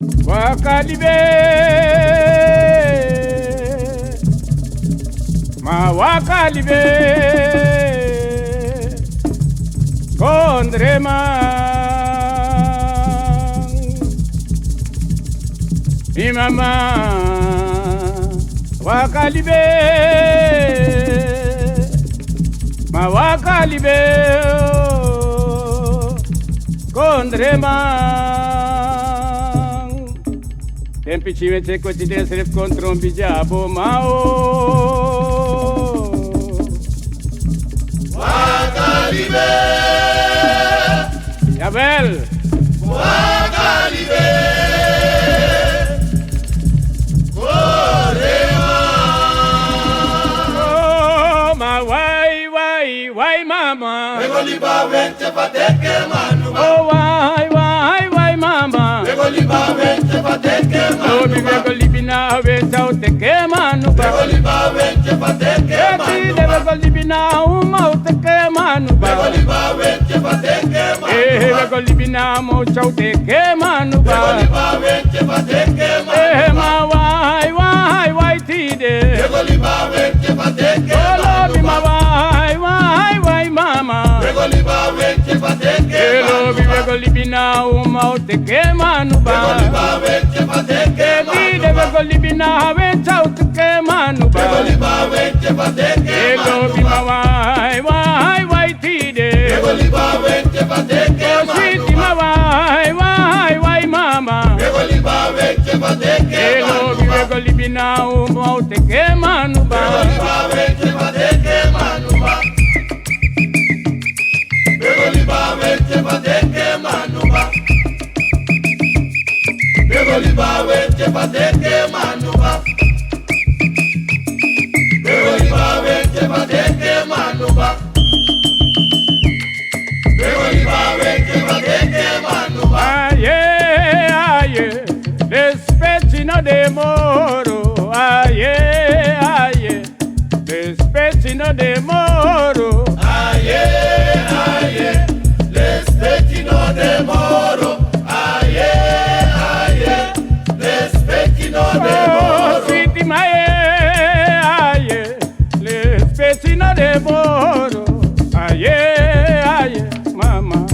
Wakalibe, ma wakalibe, kondrema, mi mama, wakalibe, ma wakalibe, kondrema. Tempi ci mette quotidiano se contro un bigiabo mao. Wakalibe, Yabel. Wakalibe, Korema. Oh, ma why, mama. Begoliba vente pateke manu. Oh, why, mama. Begoliba vente pateke manu. Oh, mi begolibina venta o te quemanu. Begoliba vente pateke manu. Begolibina uma o te quemanu. Begoliba vente pateke manu. Begolibina mocha o te quemanu. Begoliba vente pateke manu. Ma why, tide. Begoliba vente pateke Oh, manu. ma why, mama. Begoliba vente pateke Hello, manu. begolibina uma o te quemanu. Begoliba vente pateke manu. Begolibina venta o te quemanu. Begoliba vente pateke Hello, manu. bima why, tide. Begoliba vente pateke Oh, manu. sweetie, ma why, mama. Begoliba vente pateke Hello, manu. begolibina uma o te quemanu. Begoliba vente pateke manu. Begoliba vente pateke manu. Begoliba vente pateke manu. Begoliba vente pateke manu. Begoliba vente pateke manu. Aye, despettino de Moro. Aye, despettino de Moro. Aye, l'especchino de Moro. Aye, l'especchino de Oh, Moro. sweetie, my aye, despettino de Moro. Aye, mama,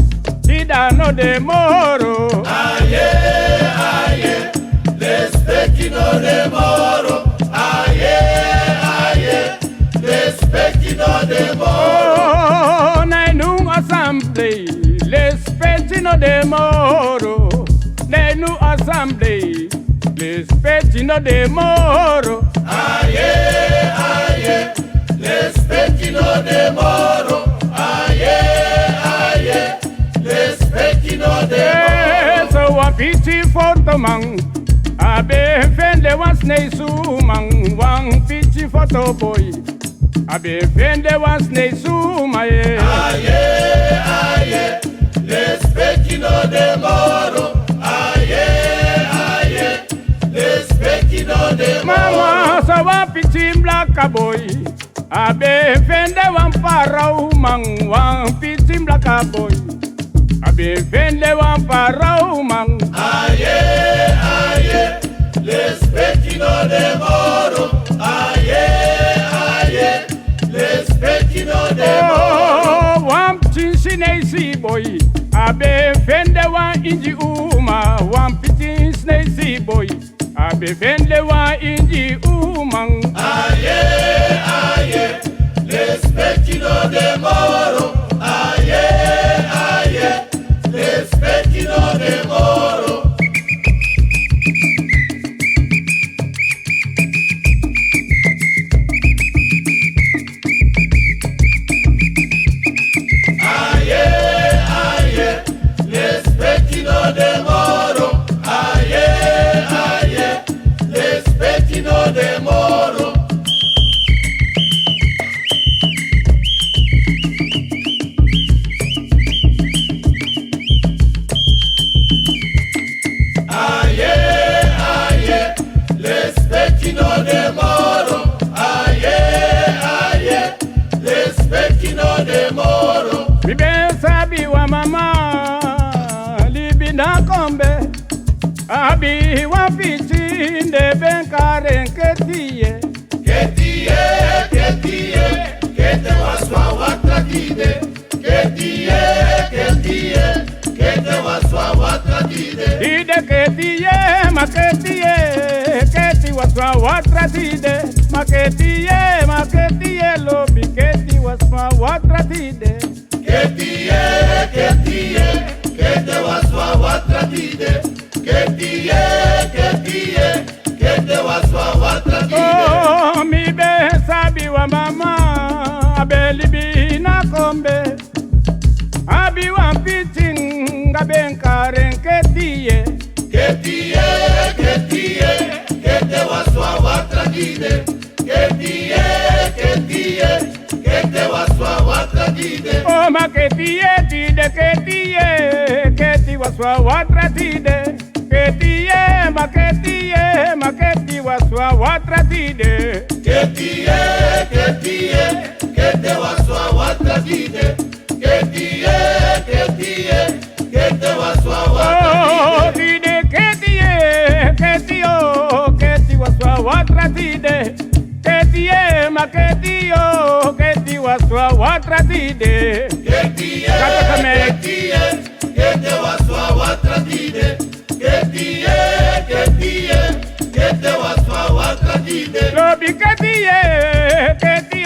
tidano de Moro. Aye, l'especchino de Moro. Aye, l'especchino de Moro. Oh, nenu assembly, despettino de Moro. Nenu assembly, despettino de Moro. Aye, l'especchino de Moro. Aye, l'especchino de Moro. So one pity for the man. Abe fende one snake suman. One pity for the boy. Abe fende one snake sumaye. Aye, l'especchino de Moro. Aye, l'especchino de Moro. Mama, so one pity black boy. Abe fende one para man. One pity black boy. Abe fende one para man. Aye, l'especchino de Moro. Aye, l'especchino de Moro. Oh, one chinesi boy. Abe fende one inji uma. One pity snake boy. Abe fende one inji umang. Aye, l'especchino de Moro. Aye, l'especchino de Moro. Aye, l'especchino de Moro. Aye, l'especchino de Moro. Abi wapitinde benkaren ketie. Ketie, kete waswa watrakide. Ketie, kete waswa watrakide. Ide ketie, maketie, keti waswa watratide. Maketie, lobi keti waswa watratide. Ketie, kete waswa watrakide. Ketie, kete waswa watrakide. Oh, mi be sabi wa mama, abelibi na kombe. Abi wa piting, abenkaren ketie. Ketie, kete waswa watrakide. Ketie, kete waswa watrakide. Oh, maketie, tide ketie, keti waswa watratide. Ketie, maketi waswa watratide. Ketie, kete waswa watrakide. Ketie, kete waswa Oh, watrakide. tide ketie, keti waswa watratide. Ketie, keti waswa watratide. Ketie, kete waswa watrakide. Ketie, kete waswa watrakide. Lobi ketie, keti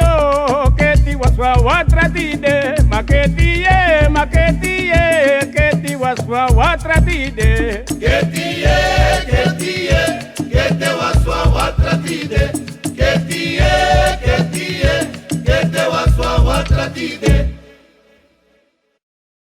waswa watratide. Maketie, keti waswa watratide. Ketie, kete waswa watrakide. Ketie, kete waswa watrakide.